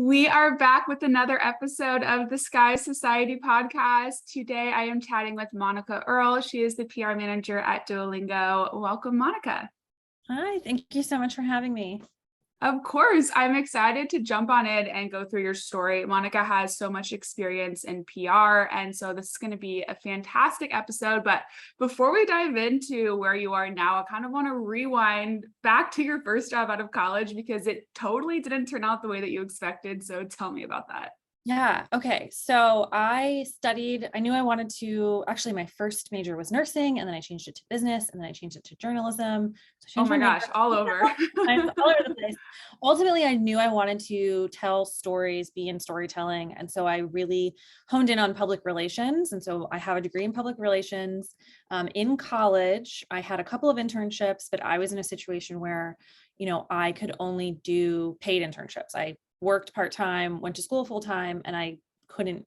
We are back with another episode of the Sky Society podcast. Today, I am chatting with Monica Earle. She is the PR manager at Duolingo. Welcome, Monica. Hi, thank you so much for having me. Of course, I'm excited to jump on in and go through your story. Monica has so much experience in PR, and so this is going to be a fantastic episode. But before we dive into where you are now, I kind of want to rewind back to your first job out of college because it totally didn't turn out the way that you expected. So tell me about that. Yeah, okay. So I knew I wanted to, actually my first major was nursing, and then I changed it to business, and then I changed it to journalism. So Oh my gosh, all over. all over the place. Ultimately, I knew I wanted to tell stories, be in storytelling. And so I really honed in on public relations. And so I have a degree in public relations. In college, I had a couple of internships, but I was in a situation where, I could only do paid internships. I worked part-time, went to school full-time, and I couldn't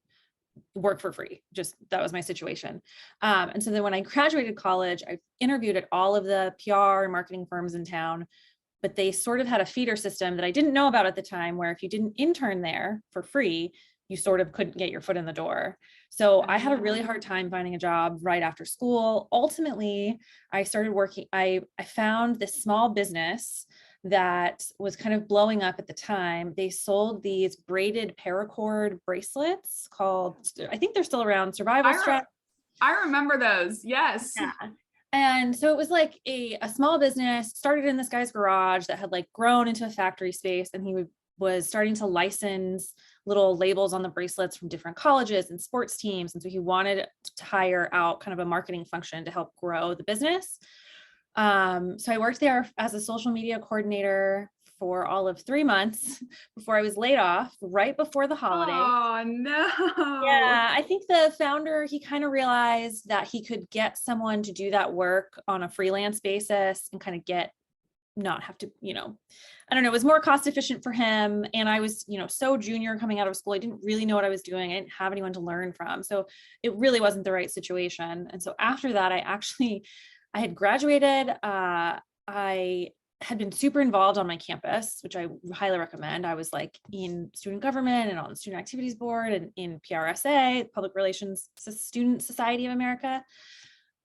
work for free. Just that was my situation. And so then when I graduated college, I interviewed at all of the PR and marketing firms in town, but they sort of had a feeder system that I didn't know about at the time, where if you didn't intern there for free, you sort of couldn't get your foot in the door. So I had a really hard time finding a job right after school. Ultimately, I started working, I found this small business that was kind of blowing up at the time. They sold these braided paracord bracelets called, I think they're still around, survival strap. I remember those. Yes. Yeah. And so it was like a small business, started in this guy's garage that had like grown into a factory space, and he was starting to license little labels on the bracelets from different colleges and sports teams. And so he wanted to hire out kind of a marketing function to help grow the business. So I worked there as a social media coordinator for all of 3 months before I was laid off right before the holidays. Oh, no. Yeah, I think the founder, he kind of realized that he could get someone to do that work on a freelance basis and kind of not have to, I don't know, it was more cost efficient for him. And I was, so junior coming out of school. I didn't really know what I was doing. I didn't have anyone to learn from. So it really wasn't the right situation. And so after that, I had graduated. I had been super involved on my campus, which I highly recommend. I was like in student government and on the student activities board and in PRSA, Public Relations Student Society of America.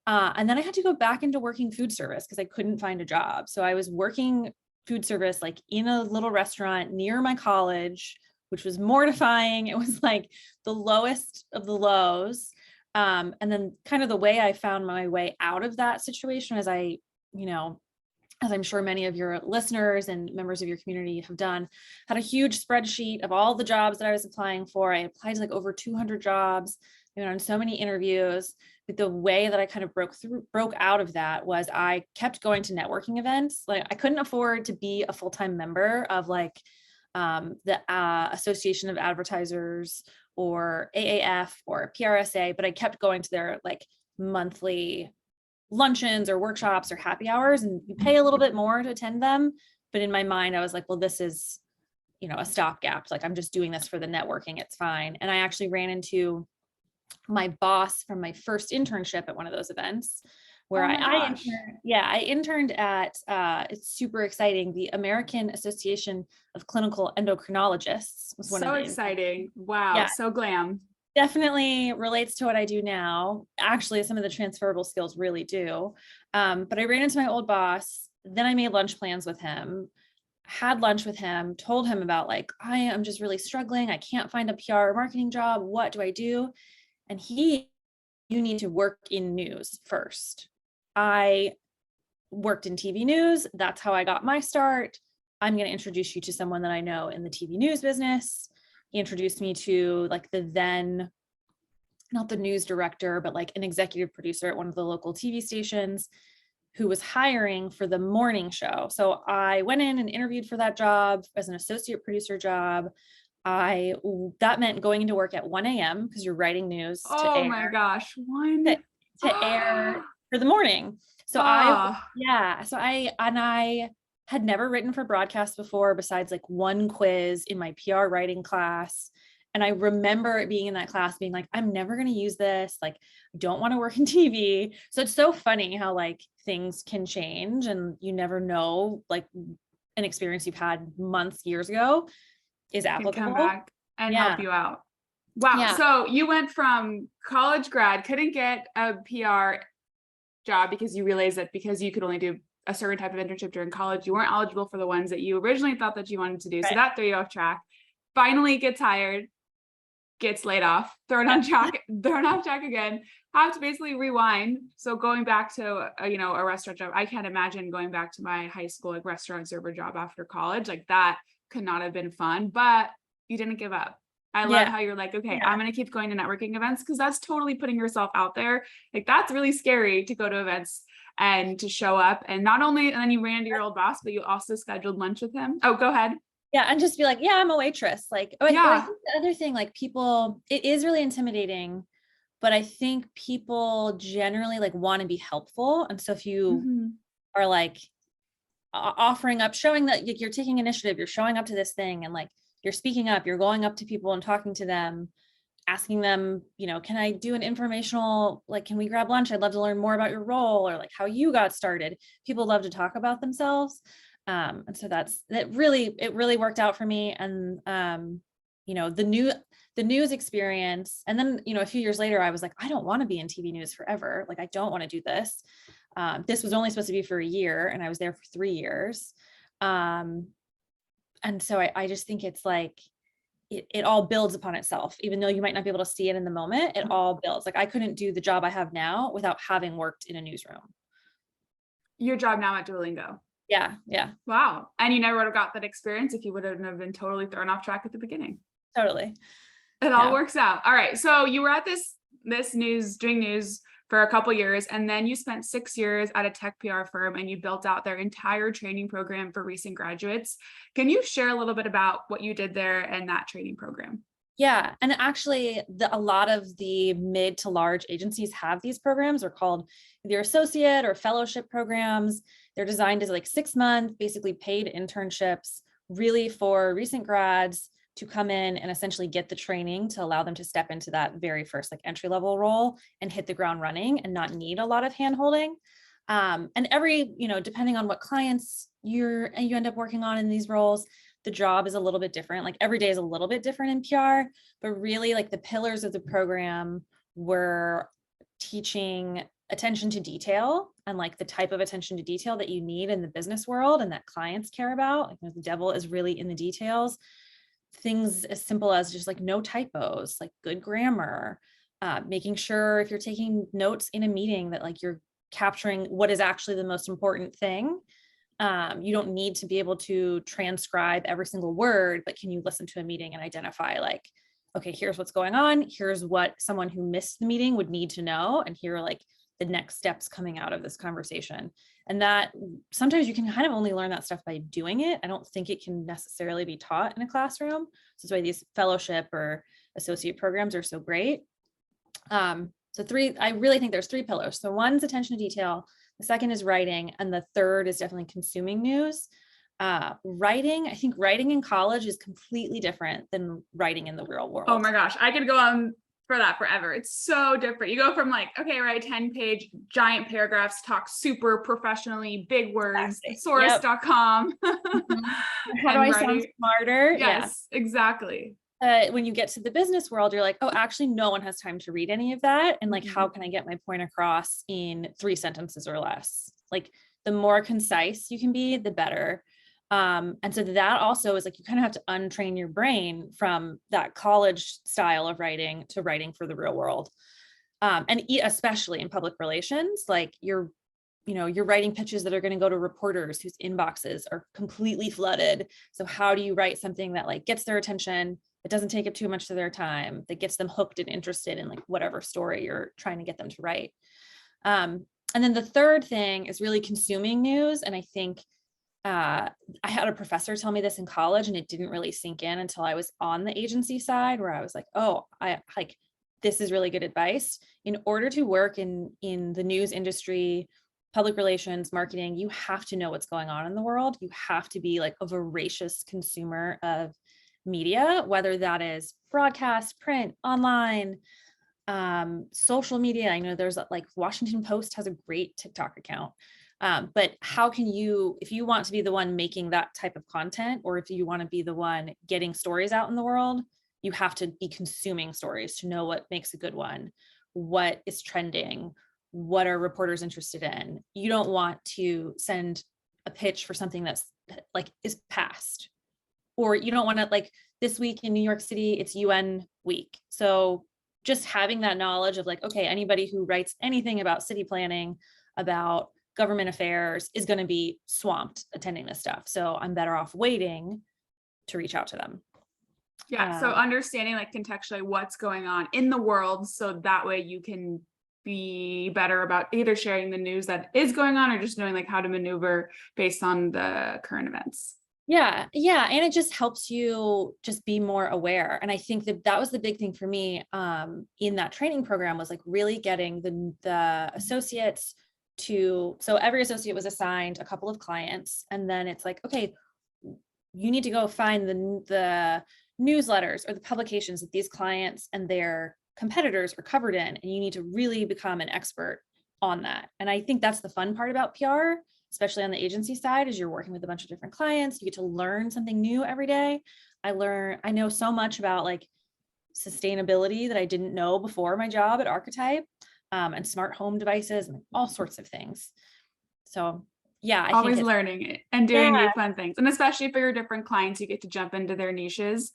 And then I had to go back into working food service because I couldn't find a job. So I was working food service like in a little restaurant near my college, which was mortifying. It was like the lowest of the lows. And then kind of the way I found my way out of that situation as I'm sure many of your listeners and members of your community have done, had a huge spreadsheet of all the jobs that I was applying for. I applied to like over 200 jobs, on so many interviews. But the way that I kind of broke out of that was I kept going to networking events. Like I couldn't afford to be a full-time member of like the Association of Advertisers or AAF or PRSA, but I kept going to their like monthly luncheons or workshops or happy hours, and you pay a little bit more to attend them. But in my mind, I was like, well, this is, a stopgap. Like I'm just doing this for the networking. It's fine. And I actually ran into my boss from my first internship at one of those events where I interned at, it's super exciting, the American Association of Clinical Endocrinologists was one of the exciting. Wow. Yeah. So glam. Definitely relates to what I do now. Actually, some of the transferable skills really do. But I ran into my old boss. Then I made lunch plans with him, had lunch with him, told him about like, I am just really struggling. I can't find a PR marketing job. What do I do? And you need to work in news first. I worked in TV news. That's how I got my start. I'm going to introduce you to someone that I know in the TV news business. He introduced me to like not the news director, but like an executive producer at one of the local TV stations who was hiring for the morning show. So I went in and interviewed for that job as an associate producer job. That meant going into work at 1 a.m. because you're writing news to air. Oh my gosh, to air for the morning. So I had never written for broadcast before besides like one quiz in my PR writing class. And I remember being in that class being like, I'm never going to use this. Like, I don't want to work in TV. So it's so funny how like things can change and you never know, like an experience you've had months, years ago is Can come applicable. back and Yeah. help you out. Wow. Yeah. So you went from college grad, couldn't get a PR job because you realized that because you could only do a certain type of internship during college, you weren't eligible for the ones that you originally thought that you wanted to do. So Right. that threw you off track. Finally gets hired, gets laid off, thrown off track again, have to basically rewind. So going back to a restaurant job, I can't imagine going back to my high school like restaurant server job after college. Like that could not have been fun, but you didn't give up. I love Yeah. how you're like, okay, Yeah. I'm going to keep going to networking events because that's totally putting yourself out there. Like that's really scary to go to events and to show up. And not only, and then you ran into your old boss, but you also scheduled lunch with him. Oh, go ahead. Yeah. And just be like, yeah, I'm a waitress. Like, but I Yeah. think the other thing, like people, it is really intimidating, but I think people generally like want to be helpful. And so if you Mhm. are like offering up, showing that you're taking initiative, you're showing up to this thing and like you're speaking up, you're going up to people and talking to them, asking them, can I do an informational, like, can we grab lunch? I'd love to learn more about your role or like how you got started. People love to talk about themselves. And so it really worked out for me. And, the news experience. And then, a few years later, I was like, I don't want to be in TV news forever. Like, I don't want to do this. This was only supposed to be for a year and I was there for 3 years. And so I just think it's like, it all builds upon itself, even though you might not be able to see it in the moment, it all builds. Like I couldn't do the job I have now without having worked in a newsroom. Your job now at Duolingo. Yeah. Yeah. Wow. And you never would have got that experience if you wouldn't have been totally thrown off track at the beginning. Totally. It all works out. All right. So you were at this news, doing news for a couple years, and then you spent 6 years at a tech PR firm and you built out their entire training program for recent graduates. Can you share a little bit about what you did there and that training program? Yeah. And actually a lot of the mid to large agencies have these programs. They're called either associate or fellowship programs. They're designed as like 6-month, basically paid internships, really for recent grads to come in and essentially get the training to allow them to step into that very first like entry level role and hit the ground running and not need a lot of hand holding. And every, depending on what clients you end up working on in these roles, the job is a little bit different. Like every day is a little bit different in PR, but really like the pillars of the program were teaching attention to detail and like the type of attention to detail that you need in the business world and that clients care about. Like the devil is really in the details. Things as simple as just like no typos, like good grammar, making sure if you're taking notes in a meeting that like you're capturing what is actually the most important thing. You don't need to be able to transcribe every single word, but can you listen to a meeting and identify like, okay, here's what's going on. Here's what someone who missed the meeting would need to know. And here are like the next steps coming out of this conversation. And that sometimes you can kind of only learn that stuff by doing it. I don't think it can necessarily be taught in a classroom. So that's why these fellowship or associate programs are so great. I really think there's 3 pillars. So one's attention to detail. The second is writing. And the third is definitely consuming news. Writing, I think writing in college is completely different than writing in the real world. Oh my gosh, I could go on for that forever. It's so different. You go from like, okay, write 10-page giant paragraphs, talk super professionally, big words, source.com. How do I sound smarter? Yes, exactly. When you get to the business world, you're like, oh, actually, no one has time to read any of that. And like, how can I get my point across in 3 sentences or less? Like, the more concise you can be, the better. And so that also is like, you kind of have to untrain your brain from that college style of writing to writing for the real world. And especially in public relations, like you're writing pitches that are going to go to reporters whose inboxes are completely flooded. So how do you write something that like gets their attention? It doesn't take up too much of their time, that gets them hooked and interested in like whatever story you're trying to get them to write. And then the third thing is really consuming news. And I think I had a professor tell me this in college and it didn't really sink in until I was on the agency side, where I was like, oh, this is really good advice. In order to work in the news industry, public relations, marketing, you have to know what's going on in the world. You have to be like a voracious consumer of media, whether that is broadcast, print, online, social media. I know there's like Washington Post has a great TikTok account. But how can you, if you want to be the one making that type of content, or if you want to be the one getting stories out in the world, you have to be consuming stories to know what makes a good one, what is trending, what are reporters interested in. You don't want to send a pitch for something that's like is past, or you don't want to, like this week in New York City, it's UN week. So just having that knowledge of like, okay, anybody who writes anything about city planning, about government affairs is going to be swamped attending this stuff. So I'm better off waiting to reach out to them. Yeah. So understanding like contextually what's going on in the world, so that way you can be better about either sharing the news that is going on or just knowing like how to maneuver based on the current events. Yeah. Yeah. And it just helps you just be more aware. And I think that that was the big thing for me in that training program, was like really getting the associates to, so every associate was assigned a couple of clients, and then it's like, okay, you need to go find the newsletters or the publications that these clients and their competitors are covered in, and you need to really become an expert on that. And I think that's the fun part about PR, especially on the agency side, is you're working with a bunch of different clients. You get to learn something new every day. I know so much about like sustainability that I didn't know before my job at Archetype, and smart home devices and all sorts of things. So yeah, I Always think learning it and doing new fun things. And especially for your different clients, you get to jump into their niches.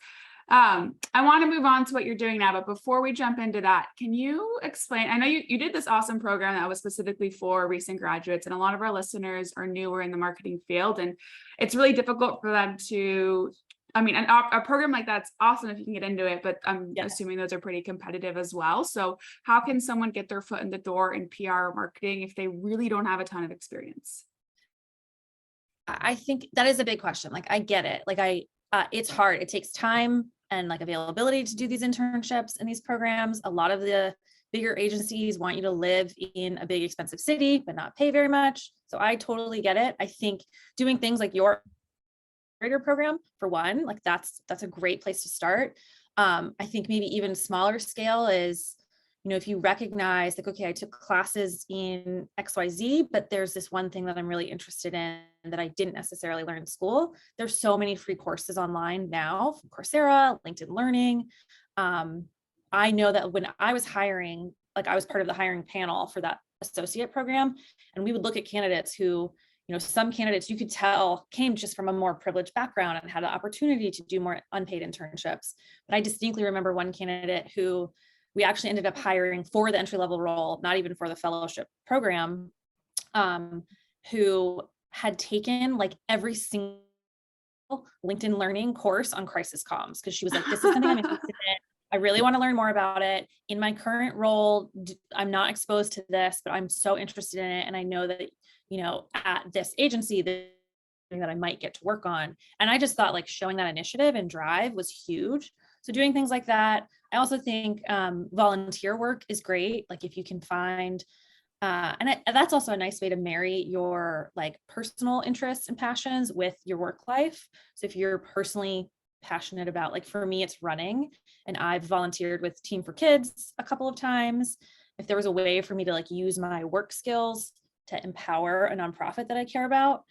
I want to move on to what you're doing now, but before we jump into that, can you explain? I know you did this awesome program that was specifically for recent graduates, and a lot of our listeners are newer in the marketing field, and it's really difficult for them to, I mean, a program like that's awesome if you can get into it, but I'm assuming those are pretty competitive as well. So how can someone get their foot in the door in PR or marketing if they really don't have a ton of experience? I think that is a big question. Like, I get it. Like it's hard. It takes time and like availability to do these internships and these programs. A lot of the bigger agencies want you to live in a big, expensive city, but not pay very much. So I totally get it. I think doing things like your program, for one, like that's a great place to start. I think maybe even smaller scale is, if you recognize like, okay, I took classes in XYZ, but there's this one thing that I'm really interested in that I didn't necessarily learn in school. There's so many free courses online now from Coursera, LinkedIn Learning. I know that when I was hiring, like I was part of the hiring panel for that associate program, and we would look at candidates who, some candidates you could tell came just from a more privileged background and had the opportunity to do more unpaid internships. But I distinctly remember one candidate who we actually ended up hiring for the entry-level role, not even for the fellowship program, who had taken like every single LinkedIn Learning course on crisis comms, because she was like, this is something I'm interested in. I really want to learn more about it. In my current role, I'm not exposed to this, but I'm so interested in it. And I know that, at this agency, that I might get to work on. And I just thought like showing that initiative and drive was huge. So doing things like that. I also think volunteer work is great. Like if you can find, that's also a nice way to marry your like personal interests and passions with your work life. So if you're personally passionate about, like for me, it's running, and I've volunteered with Team for Kids a couple of times. If there was a way for me to like use my work skills to empower a nonprofit that I care about,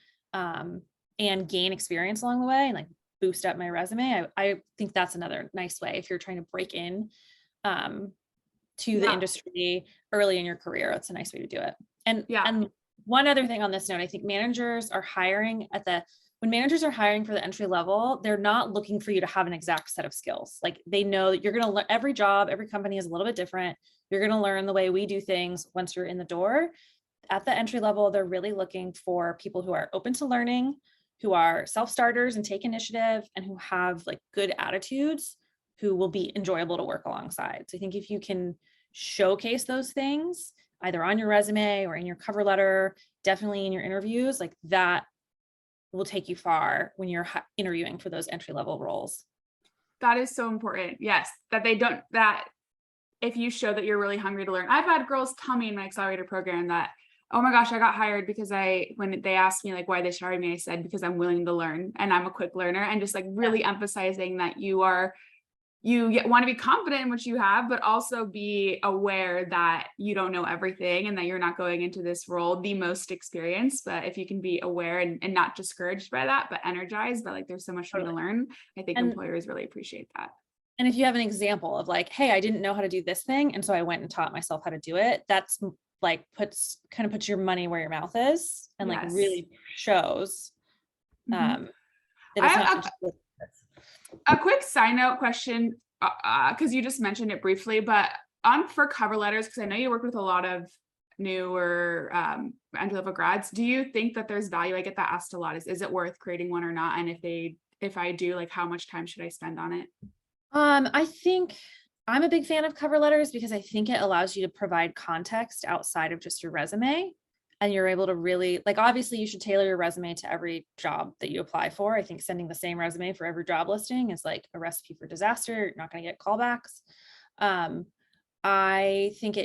and gain experience along the way and like boost up my resume, I think that's another nice way if you're trying to break in to the industry early in your career. It's a nice way to do it. And one other thing on this note, I think managers are hiring when managers are hiring for the entry level, they're not looking for you to have an exact set of skills. Like they know that you're going to learn. Every job, every company is a little bit different. You're going to learn the way we do things once you're in the door. At the entry level, they're really looking for people who are open to learning, who are self-starters and take initiative, and who have like good attitudes, who will be enjoyable to work alongside. So I think if you can showcase those things either on your resume or in your cover letter, definitely in your interviews, like that will take you far when you're interviewing for those entry-level roles. That is so important. Yes. That if you show that you're really hungry to learn. I've had girls tell me in my accelerator program that, oh my gosh, I got hired because when they asked me like why they hired me, I said, because I'm willing to learn and I'm a quick learner, and just like really emphasizing that you are you want to be confident in what you have, but also be aware that you don't know everything and that you're not going into this role the most experienced. But if you can be aware and not discouraged by that, but energized, but like there's so much for me to learn, I think And employers really appreciate that. And if you have an example of like, hey, I didn't know how to do this thing, and so I went and taught myself how to do it, that's like puts your money where your mouth is, and like Yes. really shows Mhm. that I it's have not just a quick side note question, because you just mentioned it briefly, but on for cover letters, because I know you work with a lot of newer entry level grads. Do you think that there's value? I get that asked a lot. Is it worth creating one or not? And if I do, like, how much time should I spend on it? I think I'm a big fan of cover letters because I think it allows you to provide context outside of just your resume. And you're able to really, like, obviously you should tailor your resume to every job that you apply for. I think sending the same resume for every job listing is like a recipe for disaster. You're not going to get callbacks. Um, I think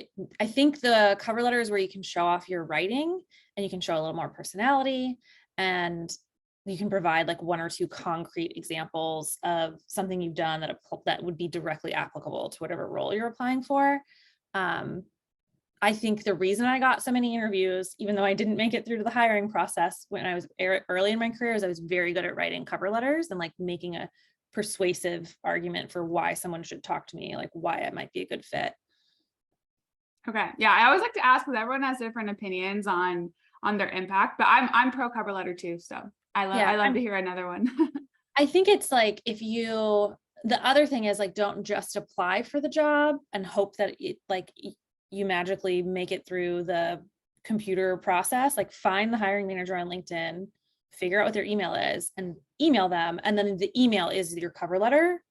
the cover letter is where you can show off your writing and you can show a little more personality, and you can provide like one or two concrete examples of something you've done that would be directly applicable to whatever role you're applying for. I think the reason I got so many interviews, even though I didn't make it through to the hiring process when I was early in my career, is I was very good at writing cover letters and like making a persuasive argument for why someone should talk to me, like why it might be a good fit. Okay. Yeah, I always like to ask because everyone has different opinions on their impact, but I'm pro cover letter too. So Yeah, I love to hear another one. I think it's like the other thing is like, don't just apply for the job and hope that you magically make it through the computer process. Like find the hiring manager on LinkedIn, figure out what their email is and email them. And then the email is your cover letter.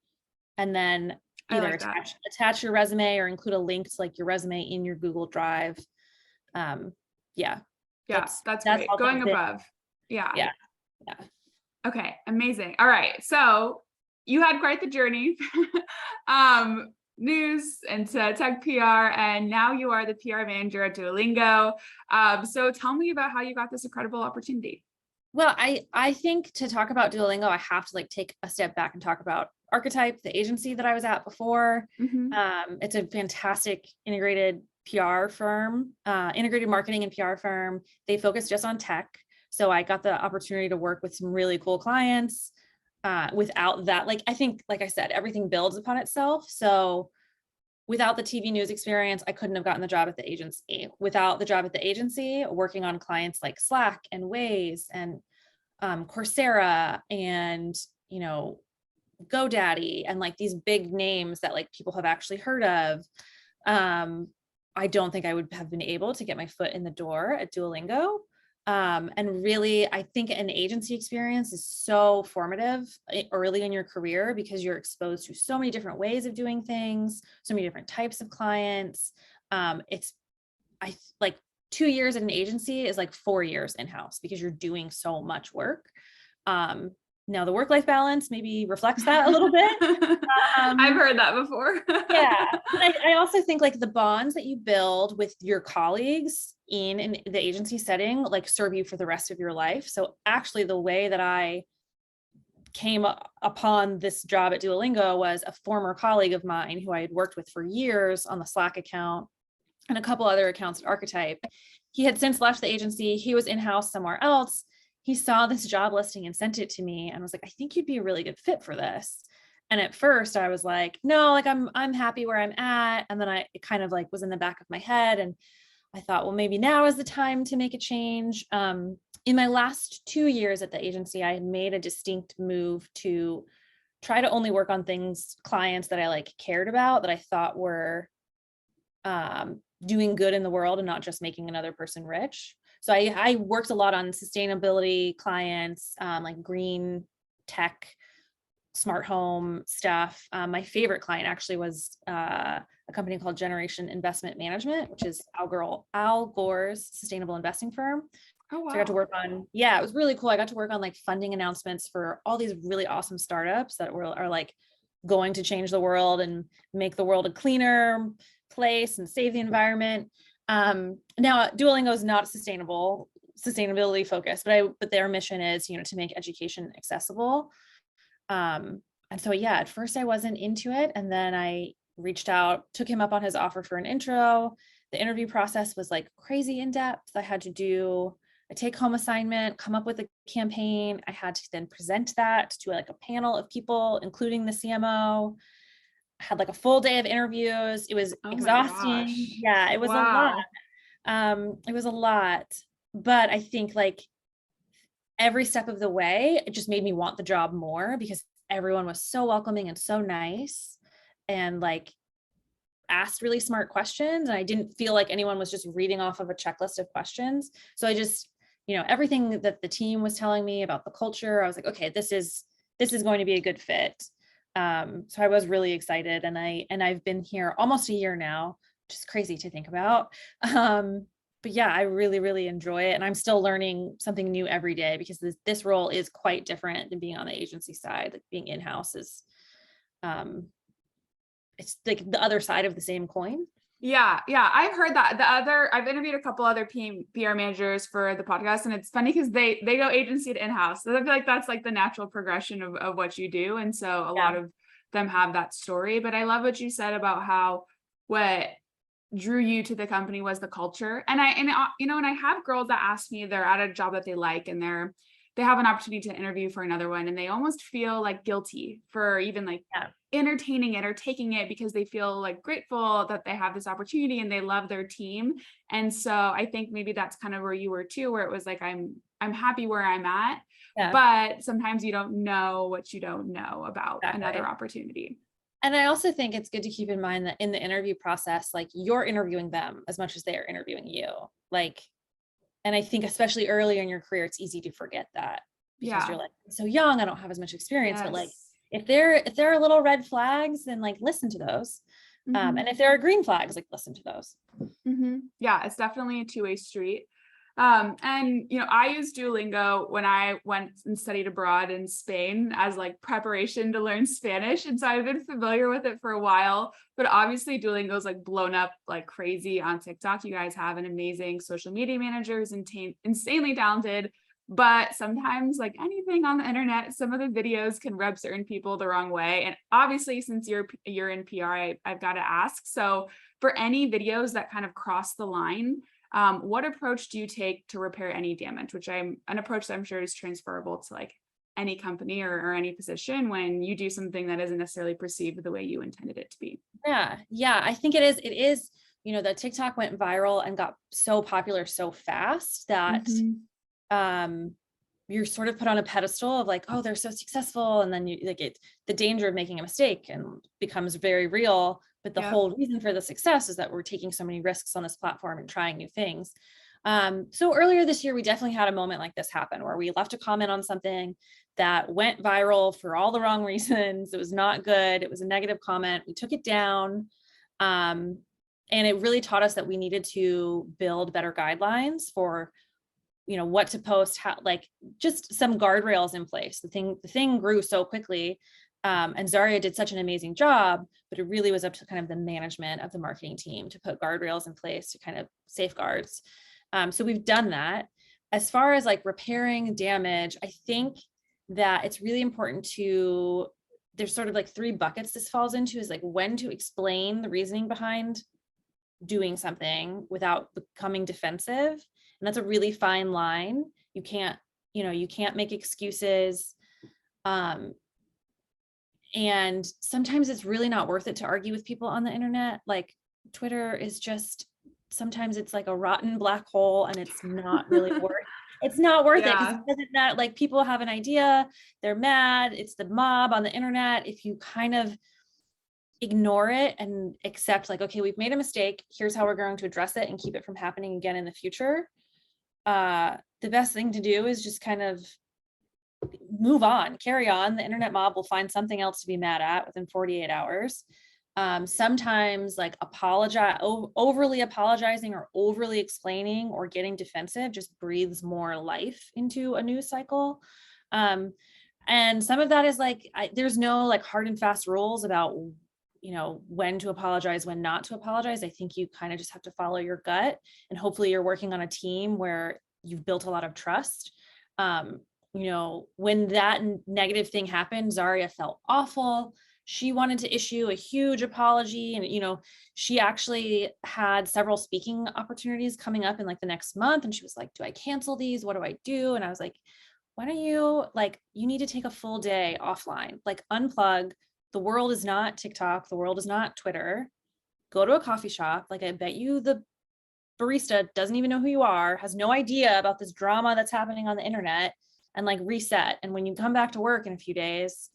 And then I either like that. attach your resume or include a link to like your resume in your Google Drive. Yeah, Yeah, that's that's great. all Going built in. above. Yeah. Yeah. Yeah. Okay, amazing. All right. So you had quite the journey. News into tech PR, and now you are the PR manager at Duolingo. So tell me about how you got this incredible opportunity. Well, I think to talk about Duolingo, I have to like take a step back and talk about Archetype, the agency that I was at before. Mhm. It's a fantastic integrated PR firm, integrated marketing and PR firm. They focus just on tech. So I got the opportunity to work with some really cool clients. Without that, like I think, like I said, everything builds upon itself. So without the TV news experience, I couldn't have gotten the job at the agency. Without the job at the agency, working on clients like Slack and Waze and Coursera and, GoDaddy and like these big names that like people have actually heard of. I don't think I would have been able to get my foot in the door at Duolingo. And really, I think an agency experience is so formative early in your career because you're exposed to so many different ways of doing things, so many different types of clients. I like 2 years at an agency is like 4 years in-house because you're doing so much work. Now the work-life balance maybe reflects that a little bit. I've heard that before. Yeah. I also think like the bonds that you build with your colleagues in the agency setting, like serve you for the rest of your life. So actually the way that I came upon this job at Duolingo was a former colleague of mine who I had worked with for years on the Slack account and a couple other accounts at Archetype. He had since left the agency. He was in-house somewhere else. He saw this job listing and sent it to me and was like, I think you'd be a really good fit for this. And at first I was like, no, like I'm happy where I'm at. And then it kind of like was in the back of my head. And I thought, well, maybe now is the time to make a change. In my last 2 years at the agency, I had made a distinct move to try to only work on clients that I like cared about, that I thought were doing good in the world and not just making another person rich. So I worked a lot on sustainability clients, like green tech, smart home stuff. My favorite client actually was a company called Generation Investment Management, which is Al Gore's sustainable investing firm. Oh, wow. So I got to work on, it was really cool. I got to work on like funding announcements for all these really awesome startups that are like going to change the world and make the world a cleaner place and save the environment. Now Duolingo is not sustainability focused, but their mission is, to make education accessible. And so, yeah, at first I wasn't into it. And then I reached out, took him up on his offer for an intro. The interview process was like crazy in depth. I had to do a take home assignment, come up with a campaign. I had to then present that to like a panel of people, including the CMO. I had like a full day of interviews. It was Oh my exhausting. gosh. Yeah, it was a lot. Wow. It was a lot. But I think like every step of the way, it just made me want the job more because everyone was so welcoming and so nice and like asked really smart questions. And I didn't feel like anyone was just reading off of a checklist of questions. So I just, everything that the team was telling me about the culture, I was like, okay, this is going to be a good fit. So I was really excited, and I've been here almost a year now, which is crazy to think about. But yeah, I really, really enjoy it. And I'm still learning something new every day because this role is quite different than being on the agency side. Like being in-house is, it's like the other side of the same coin. Yeah, I've heard that. I've interviewed a couple other PR managers for the podcast, and it's funny because they go agency to in-house. So I feel like that's like the natural progression of what you do. And so a lot Yeah. of them have that story. But I love what you said about how what drew you to the company was the culture. And and I have girls that ask me, they're at a job that they like, and they have an opportunity to interview for another one, and they almost feel like guilty for even like Yeah. entertaining it or taking it because they feel like grateful that they have this opportunity and they love their team. And so I think maybe that's kind of where you were too, where it was like, I'm happy where I'm at, Yeah, but sometimes you don't know what you don't know about another exactly. opportunity. And I also think it's good to keep in mind that in the interview process, like you're interviewing them as much as they are interviewing you. Like, and I think especially earlier in your career, it's easy to forget that because Yeah. you're like, I'm so young, I don't have as much experience. But like, Yes. if there are little red flags, then like listen to those. Mhm. And if there are green flags, like listen to those. Yeah, it's definitely a two-way street. And I used Duolingo when I went and studied abroad in Spain as like preparation to learn Spanish. And so I've been familiar with it for a while, but obviously Duolingo's like blown up like crazy on TikTok. You guys have an amazing social media manager who's insanely talented. But sometimes, like anything on the internet, some of the videos can rub certain people the wrong way. And obviously, since you're in PR, I've got to ask. So, for any videos that kind of cross the line, what approach do you take to repair any damage? Which I'm an approach that I'm sure is transferable to like any company or any position when you do something that isn't necessarily perceived the way you intended it to be. Yeah, yeah, I think it is, the TikTok went viral and got so popular so fast that Mhm. um you're sort of put on a pedestal of like, oh, they're so successful, and then you like the danger of making a mistake and becomes very real. But the Yep. whole reason for the success is that we're taking so many risks on this platform and trying new things. So earlier this year we definitely had a moment like this happen where we left a comment on something that went viral for all the wrong reasons. It was not good, it was a negative comment, we took it down. um, and it really taught us that we needed to build better guidelines for what to post, how, like just some guardrails in place. The thing grew so quickly, and Zaria did such an amazing job, but it really was up to kind of the management of the marketing team to put guardrails in place to kind of safeguards. So we've done that. As far as like repairing damage, I think that it's really important to, there's sort of like three buckets this falls into, is like when to explain the reasoning behind doing something without becoming defensive. And that's a really fine line. You can't make excuses. Um, and sometimes it's really not worth it to argue with people on the internet. Like Twitter is just, sometimes it's like a rotten black hole, and it's not really worth it because Yeah. it doesn't, that like people have an idea, they're mad, it's the mob on the internet. If you kind of ignore it and accept like, okay, we've made a mistake, here's how we're going to address it and keep it from happening again in the future, the best thing to do is just kind of move on, carry on. The internet mob will find something else to be mad at within 48 hours. Sometimes like overly apologizing or overly explaining or getting defensive just breathes more life into a news cycle. And some of that is like, there's no like hard and fast rules about when to apologize, when not to apologize. I think you kind of just have to follow your gut, and hopefully you're working on a team where you've built a lot of trust. when that negative thing happened, Zaria felt awful. She wanted to issue a huge apology. And, she actually had several speaking opportunities coming up in like the next month. And she was like, do I cancel these? What do I do? And I was like, why don't you, like, you need to take a full day offline, like unplug. The world is not TikTok. The world is not Twitter. Go to a coffee shop. Like, I bet you the barista doesn't even know who you are, has no idea about this drama that's happening on the internet, and like reset. And when you come back to work in a few days,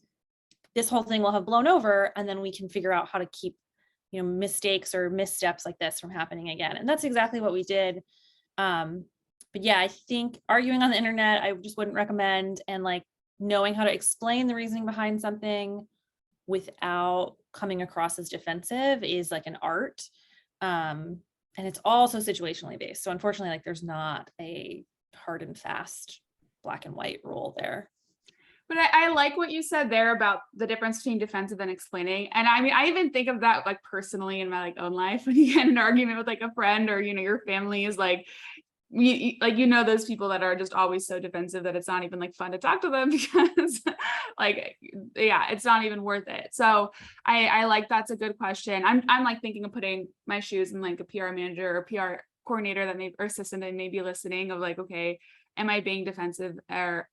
this whole thing will have blown over, and then we can figure out how to keep, mistakes or missteps like this from happening again. And that's exactly what we did. But yeah, I think arguing on the internet, I just wouldn't recommend. And like knowing how to explain the reasoning behind something without coming across as defensive is like an art. And it's also situationally based. So unfortunately, like there's not a hard and fast black and white rule there. But I like what you said there about the difference between defensive and explaining. And I mean, I even think of that like personally in my like own life, when you get in an argument with like a friend, or, your family is like, those people that are just always so defensive that it's not even like fun to talk to them because like, yeah, it's not even worth it. So I like, that's a good question. I'm like thinking of putting my shoes in like a PR manager or PR coordinator or assistant that may be listening, of like, okay, am I being defensive, or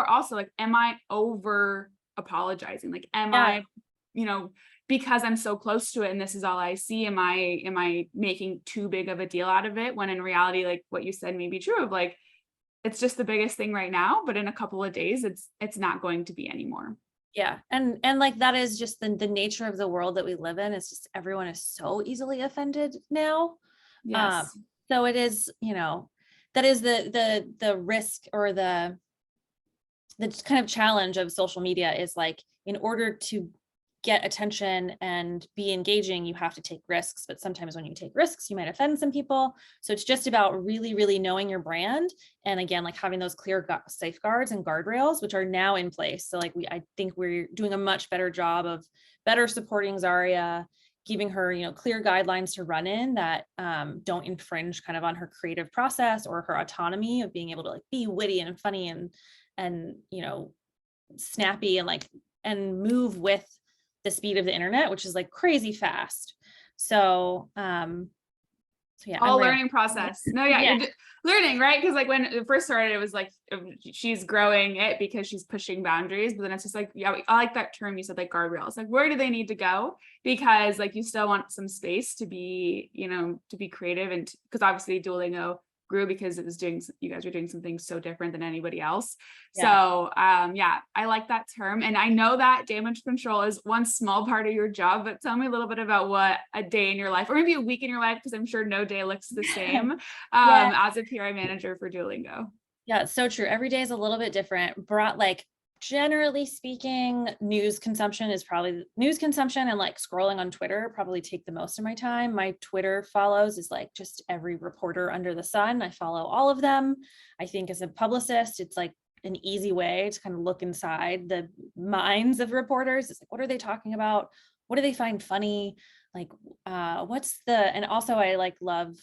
also like, am I over apologizing? Like, am I, because I'm so close to it and this is all I see, am I making too big of a deal out of it, when in reality, like what you said may be true, of like, it's just the biggest thing right now, but in a couple of days, it's not going to be anymore. Yeah. And like, that is just the nature of the world that we live in. It's just, everyone is so easily offended now. Yes. So it is, that is the risk, or the kind of challenge of social media, is like, in order to get attention and be engaging, you have to take risks. But sometimes when you take risks, you might offend some people. So it's just about really, really knowing your brand. And again, like having those clear safeguards and guardrails, which are now in place. So like I think we're doing a much better job of better supporting Zaria, giving her, clear guidelines to run in that don't infringe kind of on her creative process or her autonomy of being able to like be witty and funny and snappy and like, and move with the speed of the internet, which is like crazy fast. So yeah, all learning process. No, yeah, yeah. you're learning, right? Because like when it first started, it was like she's growing it because she's pushing boundaries, but then it's just like, yeah, I like that term you said, like guardrails. Like, where do they need to go? Because like you still want some space to be, to be creative, and because obviously Duolingo grew because you guys were doing something so different than anybody else. Yeah. So yeah, I like that term. And I know that damage control is one small part of your job, but tell me a little bit about what a day in your life, or maybe a week in your life, because I'm sure no day looks the same as a PR manager for Duolingo. Yeah, it's so true. Every day is a little bit different. Generally speaking, news consumption and like scrolling on Twitter probably take the most of my time. My Twitter follows is like just every reporter under the sun. I follow all of them. I think as a publicist, it's like an easy way to kind of look inside the minds of reporters. It's like, what are they talking about? What do they find funny? Like, and also I like love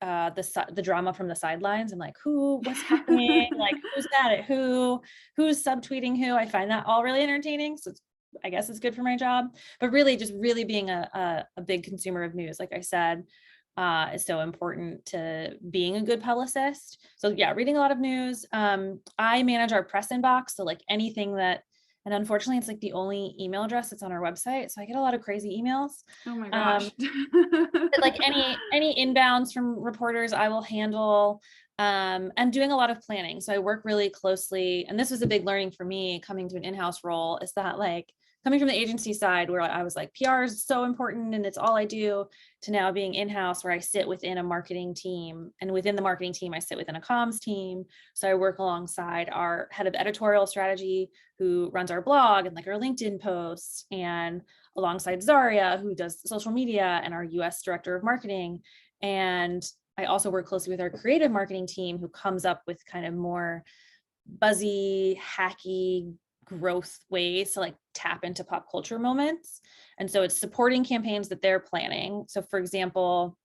the drama from the sidelines, and like what's happening, like who's mad at who's subtweeting who. I find that all really entertaining. So I guess it's good for my job, but really just really being a big consumer of news, like I said, is so important to being a good publicist. So yeah, reading a lot of news. I manage our press inbox. So like anything that, and unfortunately it's like the only email address that's on our website. So I get a lot of crazy emails. Oh my gosh. Like any inbounds from reporters I will handle, and doing a lot of planning. So I work really closely, and this was a big learning for me coming to an in-house role, is that like coming from the agency side where I was like, PR is so important and it's all I do, to now being in-house where I sit within a marketing team, and within the marketing team, I sit within a comms team. So I work alongside our head of editorial strategy, who runs our blog and like our LinkedIn posts, and alongside Zaria, who does social media, and our US director of marketing. And I also work closely with our creative marketing team, who comes up with kind of more buzzy, hacky growth ways to like tap into pop culture moments. And so it's supporting campaigns that they're planning. So for example,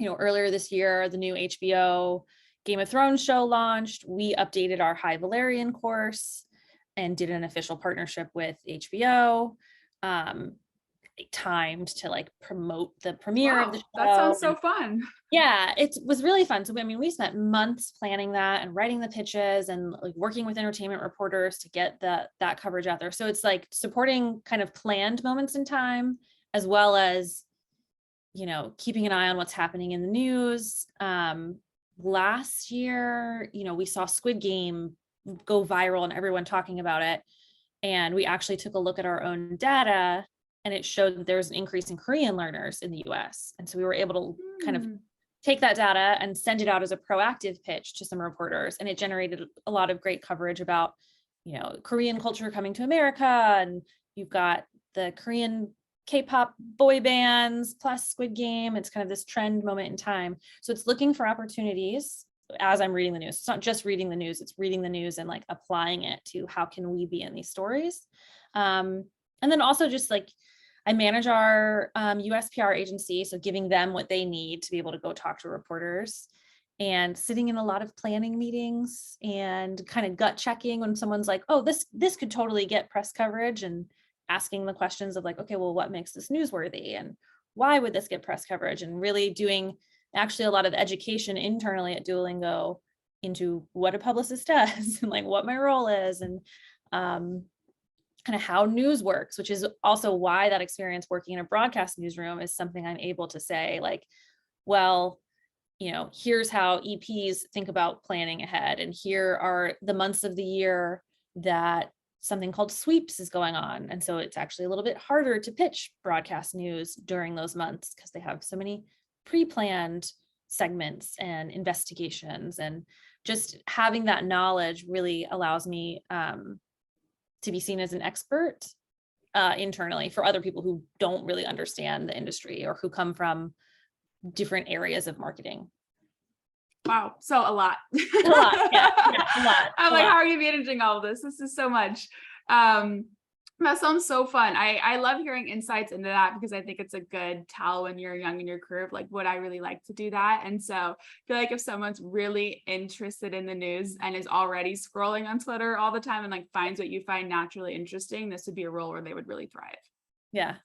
earlier this year, the new HBO Game of Thrones show launched, we updated our High Valerian course and did an official partnership with HBO. Timed to like promote the premiere of the show. That sounds so fun. Yeah, it was really fun. So I mean, we spent months planning that and writing the pitches and like working with entertainment reporters to get that coverage out there. So it's like supporting kind of planned moments in time, as well as, you know, keeping an eye on what's happening in the news. Last year, you know, we saw Squid Game go viral and everyone talking about it. And we actually took a look at our own data, and it showed that there was an increase in Korean learners in the US. And so we were able to kind of take that data and send it out as a proactive pitch to some reporters. And it generated a lot of great coverage about, you know, Korean culture coming to America. And you've got the Korean K-pop boy bands plus Squid Game. It's kind of this trend moment in time. So it's looking for opportunities as I'm reading the news. It's not just reading the news, it's reading the news and like applying it to how can we be in these stories. And then also just like, I manage our US PR agency, so giving them what they need to be able to go talk to reporters, and sitting in a lot of planning meetings and kind of gut checking when someone's like, oh, this could totally get press coverage, and asking the questions of like, okay, well, what makes this newsworthy and why would this get press coverage, and really doing actually a lot of education internally at Duolingo into what a publicist does and like what my role is, and kind of how news works, which is also why that experience working in a broadcast newsroom is something I'm able to say like, well, you know, here's how EPs think about planning ahead. And here are the months of the year that something called sweeps is going on. And so it's actually a little bit harder to pitch broadcast news during those months because they have so many pre-planned segments and investigations. And just having that knowledge really allows me to be seen as an expert internally for other people who don't really understand the industry or who come from different areas of marketing. Wow. So a lot. A lot. Yeah, a lot. I'm like, how are you managing all of this? This is so much. That sounds so fun. I love hearing insights into that because I think it's a good tell when you're young in your career of like, would I really like to do that? And so I feel like if someone's really interested in the news and is already scrolling on Twitter all the time and like finds what you find naturally interesting, this would be a role where they would really thrive. Yeah.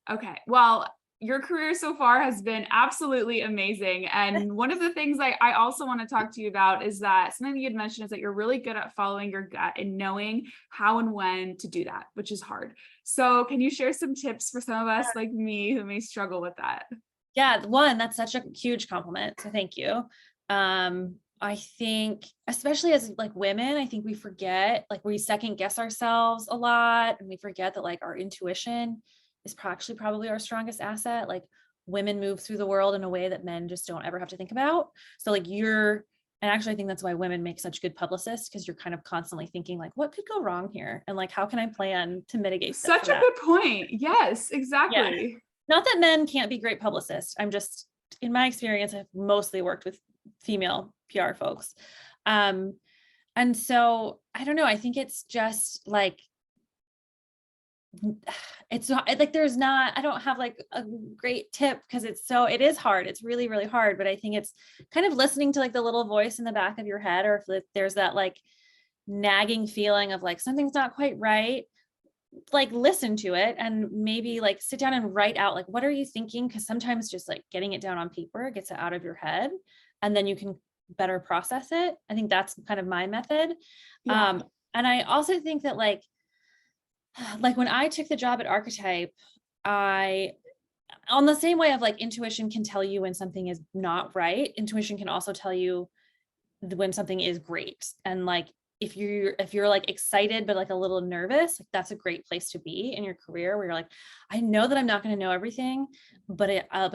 Okay. Well, your career so far has been absolutely amazing. And one of the things I also want to talk to you about is that something you had mentioned is that you're really good at following your gut and knowing how and when to do that, which is hard. So can you share some tips for some of us like me who may struggle with that? Yeah. One, that's such a huge compliment. So thank you. I think, especially as like women, I think we forget, like we second guess ourselves a lot, and we forget that like our intuition is actually probably our strongest asset. Like women move through the world in a way that men just don't ever have to think about. So like and actually I think that's why women make such good publicists, because you're kind of constantly thinking like, what could go wrong here? And like, how can I plan to mitigate Such a good point. Yes, exactly. Yeah. Not that men can't be great publicists. I'm just, in my experience, I've mostly worked with female PR folks. And so I don't know, I think it's just like, it's not like I don't have like a great tip because it is hard. It's really, really hard. But I think it's kind of listening to like the little voice in the back of your head, or if there's that like nagging feeling of like something's not quite right, like listen to it and maybe like sit down and write out like, what are you thinking? Because sometimes just like getting it down on paper gets it out of your head and then you can better process it. I think that's kind of my method. Yeah. And I also think that like when I took the job at Archetype, on the same way of like intuition can tell you when something is not right, intuition can also tell you when something is great. And like if you're like excited but like a little nervous, like that's a great place to be in your career, where you're like, I know that I'm not going to know everything, but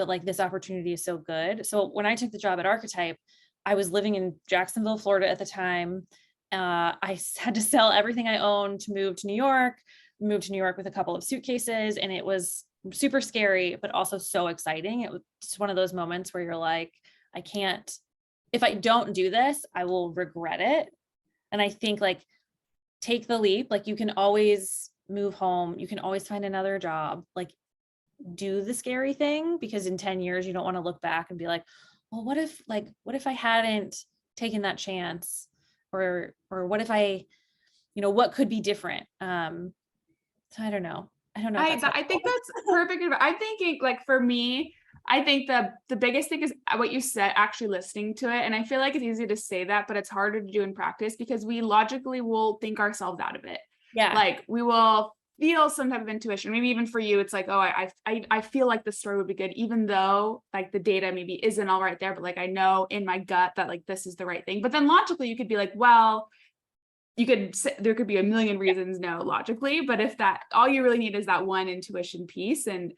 like this opportunity is so good. So when I took the job at Archetype, I was living in Jacksonville, Florida at the time. I had to sell everything I owned to moved to New York with a couple of suitcases, and it was super scary, but also so exciting. It was just one of those moments where you're like, if I don't do this, I will regret it. And I think like, take the leap. Like you can always move home. You can always find another job, like do the scary thing, because in 10 years, you don't want to look back and be like, well, what if I hadn't taken that chance, or what if I, what could be different? So I don't know. I don't know if that's I think helpful. that's perfect I'm thinking, like, for me, I think the biggest thing is what you said, actually listening to it, and I feel like it's easy to say that, but it's harder to do in practice because we logically will think ourselves out of it. Yeah. Like, we will feel some type of intuition. Maybe even for you, it's like, "Oh, I feel like the story would be good," even though, like, the data maybe isn't all right there, but, like, I know in my gut that, like, this is the right thing. But then logically, you could be like, "Well," you could say there could be a million reasons no logically, but if that all you really need is that one intuition piece and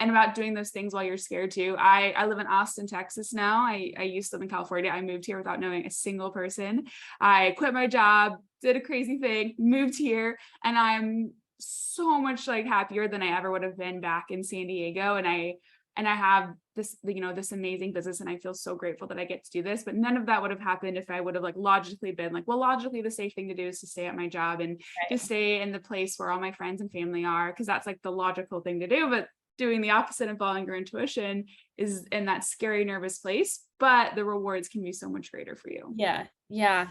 about doing those things while you're scared too. I live in Austin, Texas now. I used to live in California. I moved here without knowing a single person. I quit my job, did a crazy thing, moved here, and I'm so much like happier than I ever would have been back in San Diego. And I have this, this amazing business, and I feel so grateful that I get to do this. But none of that would have happened if I would have like logically been like, well, logically the safe thing to do is to stay at my job and to Right. stay in the place where all my friends and family are, because that's like the logical thing to do. But doing the opposite and following your intuition is in that scary, nervous place. But the rewards can be so much greater for you. Yeah. Yeah.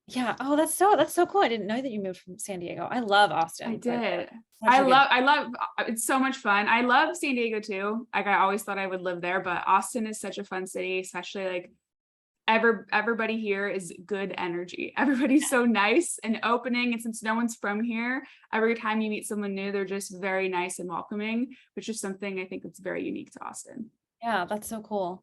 Yeah. Oh, that's so cool. I didn't know that you moved from San Diego. I love I Austin, but did. such a good. I love it's so much fun. I love San Diego too. Like I always thought I would live there, but Austin is such a fun city, especially like everybody here is good energy. Everybody's so nice and opening. And since no one's from here, every time you meet someone new, they're just very nice and welcoming, which is something I think that's very unique to Austin. Yeah, that's so cool.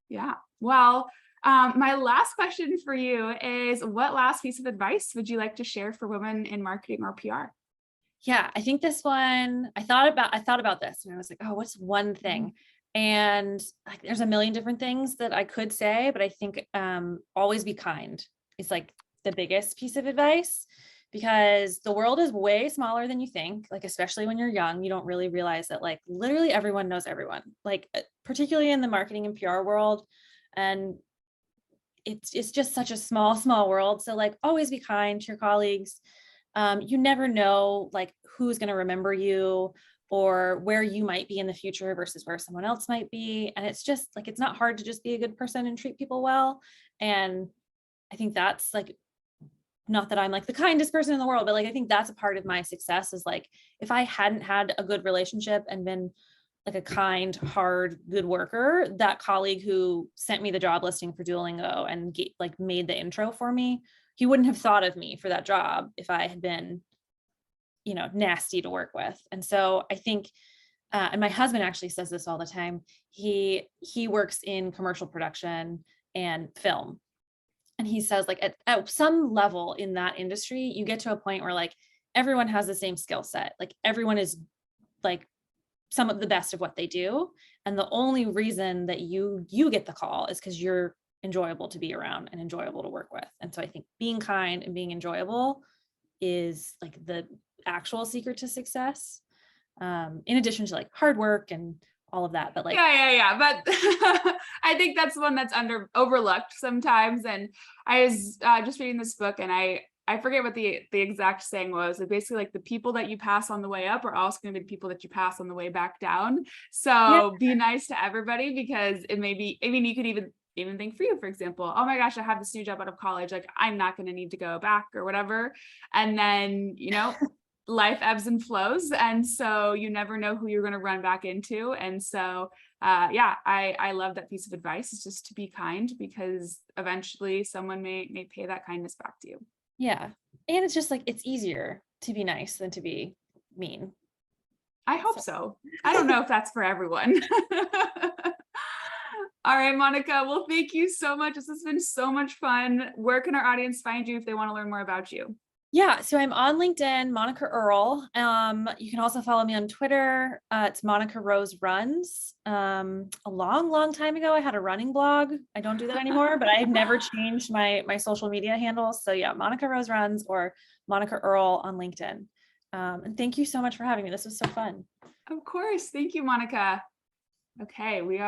Yeah. Well, my last question for you is what last piece of advice would you like to share for women in marketing or PR? Yeah, I think this one, I thought about this and I was like, oh, what's one Mhm. thing? And like, there's a million different things that I could say, but I think always be kind is like the biggest piece of advice, because the world is way smaller than you think. Like, especially when you're young, you don't really realize that like literally everyone knows everyone, like particularly in the marketing and PR world. And it's just such a small world. So like always be kind to your colleagues. You never know like who's going to remember you or where you might be in the future versus where someone else might be. And it's just like, it's not hard to just be a good person and treat people well. And I think that's like, not that I'm like the kindest person in the world, but like I think that's a part of my success is like if I hadn't had a good relationship and been like a kind, hard, good worker, that colleague who sent me the job listing for Duolingo and like made the intro for me, he wouldn't have thought of me for that job if I had been, nasty to work with. And so I think, and my husband actually says this all the time. He works in commercial production and film, and he says like at some level in that industry, you get to a point where like everyone has the same skill set, like everyone is like some of the best of what they do, and the only reason that you get the call is because you're enjoyable to be around and enjoyable to work with. And so I think being kind and being enjoyable is like the actual secret to success, in addition to like hard work and all of that. But like, Yeah. But I think that's one that's overlooked sometimes. And I was just reading this book, and I forget what the exact saying was. But basically, like the people that you pass on the way up are also going to be the people that you pass on the way back down. yeah, So be nice to everybody, because it may be. I mean, you could even think for you, for example, oh my gosh, I have this new job out of college. Like I'm not going to need to go back or whatever. And then life ebbs and flows, and so you never know who you're going to run back into. And so yeah, I love that piece of advice, is just to be kind, because eventually someone may pay that kindness back to you. yeah. And it's just like it's easier to be nice than to be mean. I hope So so. I don't know if that's for everyone. All right, Monica, well, thank you so much. This has been so much fun. Where can our audience find you if they want to learn more about you? yeah, so I'm on LinkedIn, Monica Earle. You can also follow me on Twitter. It's Monica Rose Runs. A long time ago, I had a running blog. I don't do that anymore, but I've never changed my social media handles. So yeah, Monica Rose Runs or Monica Earle on LinkedIn. And thank you so much for having me. This was so fun. Of course. Thank you, Monica. Okay, we are